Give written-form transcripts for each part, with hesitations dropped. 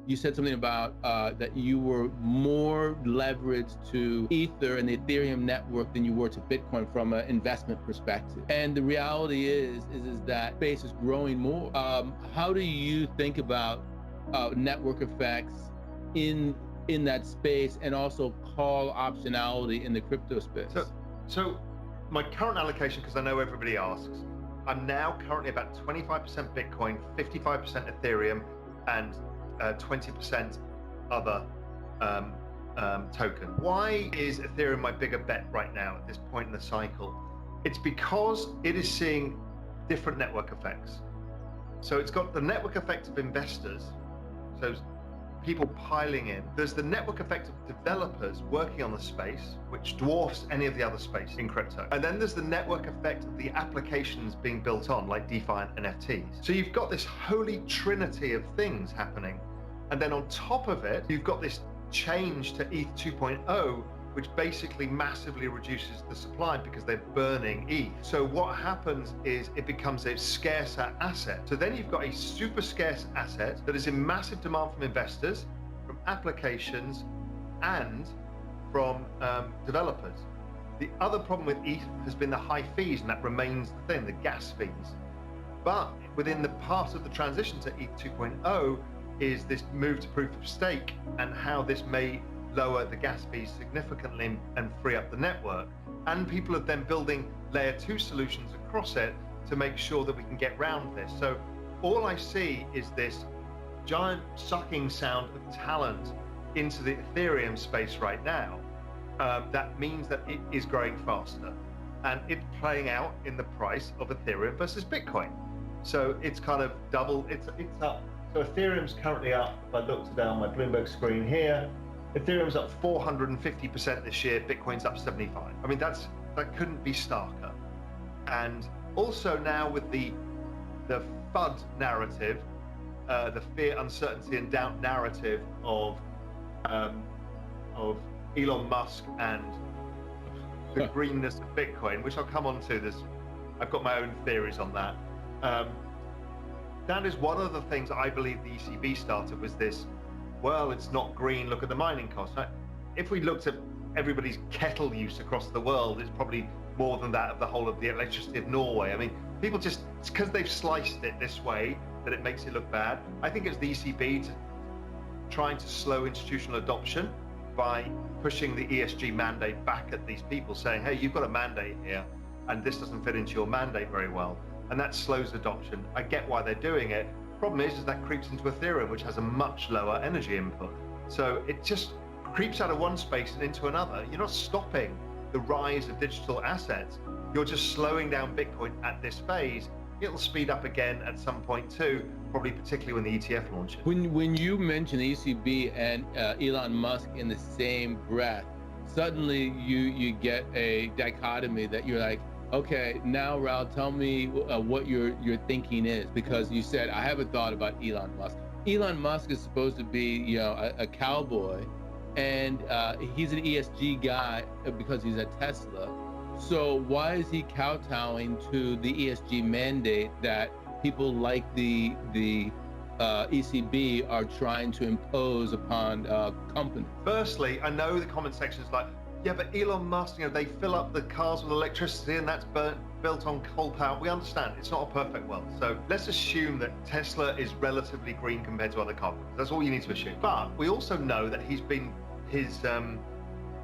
you said something about that you were more leveraged to Ether and the Ethereum network than you were to Bitcoin from an investment perspective. And the reality is that space is growing more. How do you think about network effects in that space, and also call optionality in the crypto space? So my current allocation, because I know everybody asks, I'm now currently about 25% Bitcoin, 55% Ethereum, and 20% other token. Why is Ethereum my bigger bet right now at this point in the cycle? It's because it is seeing different network effects. So it's got the network effect of investors, so people piling in. There's the network effect of developers working on the space, which dwarfs any of the other space in crypto. And then there's the network effect of the applications being built on, like DeFi and NFTs. So you've got this holy trinity of things happening. And then on top of it, you've got this change to ETH 2.0, which basically massively reduces the supply because they're burning ETH. So what happens is it becomes a scarcer asset. So then you've got a super scarce asset that is in massive demand from investors, from applications, and from developers. The other problem with ETH has been the high fees, and that remains the thing, the gas fees. But within the part of the transition to ETH 2.0 is this move to proof of stake, and how this may lower the gas fees significantly and free up the network. And people are then building layer 2 solutions across it to make sure that we can get around this. So all I see is this giant sucking sound of talent into the Ethereum space right now. That means that it is growing faster, and it's playing out in the price of Ethereum versus Bitcoin. So it's kind of double, it's up. So Ethereum's currently up, if I looked down my Bloomberg screen here, Ethereum's up 450% this year, Bitcoin's up 75. I mean, that couldn't be starker. And also now with the FUD narrative, the fear, uncertainty, and doubt narrative of Elon Musk and the greenness of Bitcoin, which I'll come on to this. I've got my own theories on that. That is one of the things I believe the ECB started, was this, well, it's not green, look at the mining costs. If we looked at everybody's kettle use across the world, it's probably more than that of the whole of the electricity of Norway. I mean, people just, it's because they've sliced it this way that it makes it look bad. I think it's the ECB trying to slow institutional adoption by pushing the ESG mandate back at these people, saying, hey, you've got a mandate here, and this doesn't fit into your mandate very well. And that slows adoption. I get why they're doing it. Problem is that creeps into Ethereum, which has a much lower energy input. So it just creeps out of one space and into another. You're not stopping the rise of digital assets. You're just slowing down Bitcoin at this phase. It'll speed up again at some point too, probably particularly when the ETF launches. When you mention ECB and Elon Musk in the same breath, suddenly you get a dichotomy that you're like, okay, now Raoul, tell me what your thinking is, because you said I haven't thought about Elon Musk. Elon Musk is supposed to be, you know, a cowboy, and he's an ESG guy because he's at Tesla. So why is he kowtowing to the ESG mandate that people like the ECB are trying to impose upon companies? Firstly, I know the comment section is like, yeah, but Elon Musk, you know, they fill up the cars with electricity and that's built on coal power. We understand it's not a perfect world. So let's assume that Tesla is relatively green compared to other car companies. That's all you need to assume. But we also know that his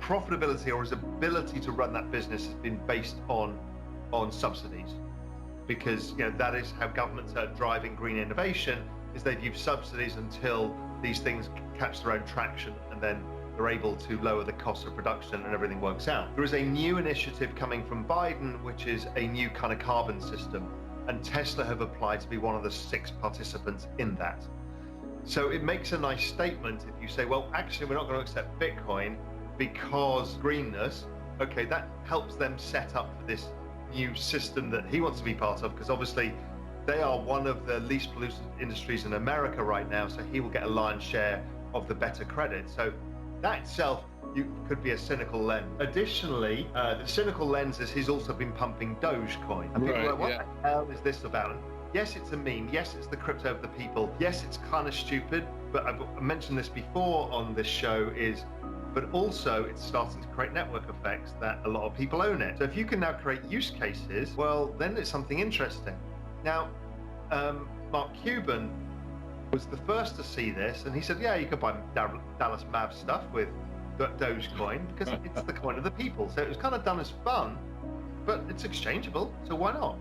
profitability, or his ability to run that business, has been based on subsidies. Because, you know, that is how governments are driving green innovation, is they've used subsidies until these things catch their own traction, and then they're able to lower the cost of production and everything works out. There is a new initiative coming from Biden, which is a new kind of carbon system, and Tesla have applied to be one of the 6 participants in that. So it makes a nice statement if you say, well, actually, we're not going to accept Bitcoin because greenness. Okay, that helps them set up for this new system that he wants to be part of, because obviously they are one of the least pollutant industries in America right now, so he will get a lion's share of the better credit. So that itself could be a cynical lens. Additionally, the cynical lens is he's also been pumping Dogecoin. And people are like, what the hell is this about? And yes, it's a meme. Yes, it's the crypto of the people. Yes, it's kind of stupid. but I mentioned this before on this show, but also it's starting to create network effects that a lot of people own it. So if you can now create use cases, well, then it's something interesting. Now, Mark Cuban was the first to see this, and he said, yeah, you could buy Dallas Mavs stuff with Dogecoin because it's the coin of the people. So it was kind of done as fun, but it's exchangeable, so why not?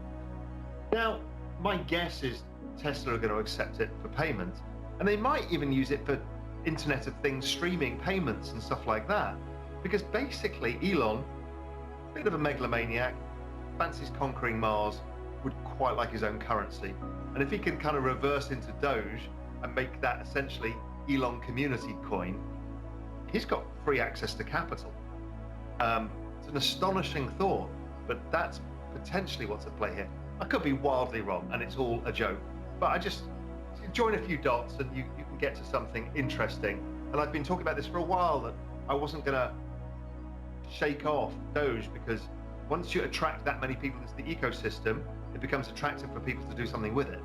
Now, my guess is Tesla are going to accept it for payment, and they might even use it for Internet of Things streaming payments and stuff like that, because basically Elon, a bit of a megalomaniac, fancies conquering Mars, would quite like his own currency, and if he can kind of reverse into Doge and make that essentially Elon community coin, he's got free access to capital. It's an astonishing thought, but that's potentially what's at play here. I could be wildly wrong and it's all a joke, but I just join a few dots and you can get to something interesting. And I've been talking about this for a while, that I wasn't gonna shake off Doge, because once you attract that many people into the ecosystem, it becomes attractive for people to do something with it.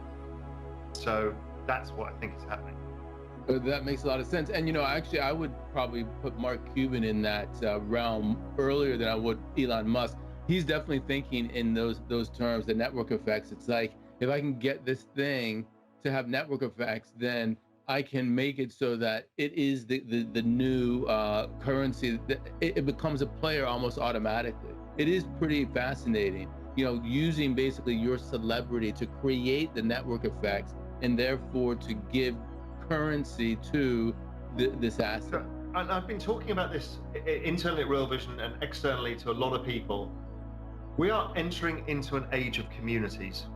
So that's what I think is happening. That makes a lot of sense. And, actually, I would probably put Mark Cuban in that realm earlier than I would Elon Musk. He's definitely thinking in those terms, the network effects. It's like, if I can get this thing to have network effects, then I can make it so that it is the new currency. It becomes a player almost automatically. It is pretty fascinating, using basically your celebrity to create the network effects and therefore to give currency to this asset. And I've been talking about this internally at Real Vision and externally to a lot of people. We are entering into an age of communities.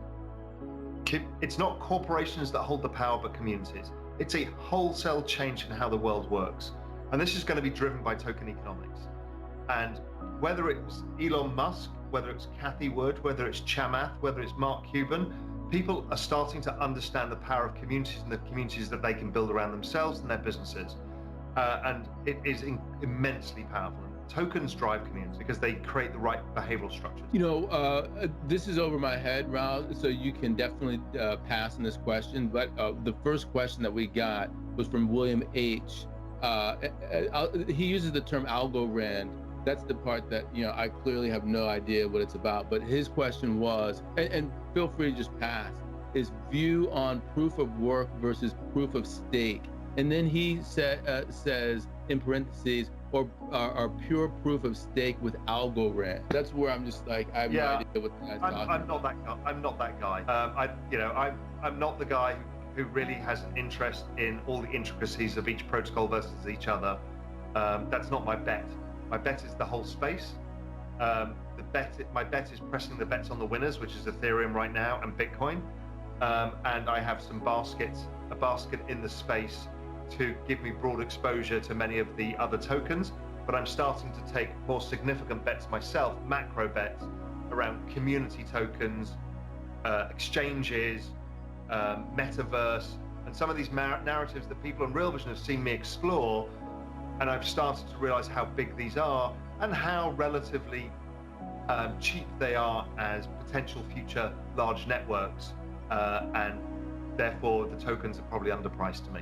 It's not corporations that hold the power, but communities. It's a wholesale change in how the world works. And this is going to be driven by token economics. And whether it's Elon Musk, whether it's Cathie Wood, whether it's Chamath, whether it's Mark Cuban, people are starting to understand the power of communities and the communities that they can build around themselves and their businesses. And it is immensely powerful. Tokens drive communities because they create the right behavioral structures. This is over my head, Raoul, so you can definitely pass on this question. But the first question that we got was from William H. He uses the term algorand. That's the part that, I clearly have no idea what it's about. But his question was, and feel free to just pass, is view on proof of work versus proof of stake. And then he says, in parentheses, or pure proof of stake with algorand. That's where I'm just like, I have no idea what the guy's talking about. I'm not that guy. I'm not the guy who really has an interest in all the intricacies of each protocol versus each other. That's not my bet. My bet is the whole space. My bet is pressing the bets on the winners, which is Ethereum right now and Bitcoin. And I have a basket in the space to give me broad exposure to many of the other tokens. But I'm starting to take more significant bets myself, macro bets around community tokens, exchanges, metaverse, and some of these narratives that people on Real Vision have seen me explore. And I've started to realize how big these are and how relatively cheap they are as potential future large networks. And therefore, the tokens are probably underpriced to me.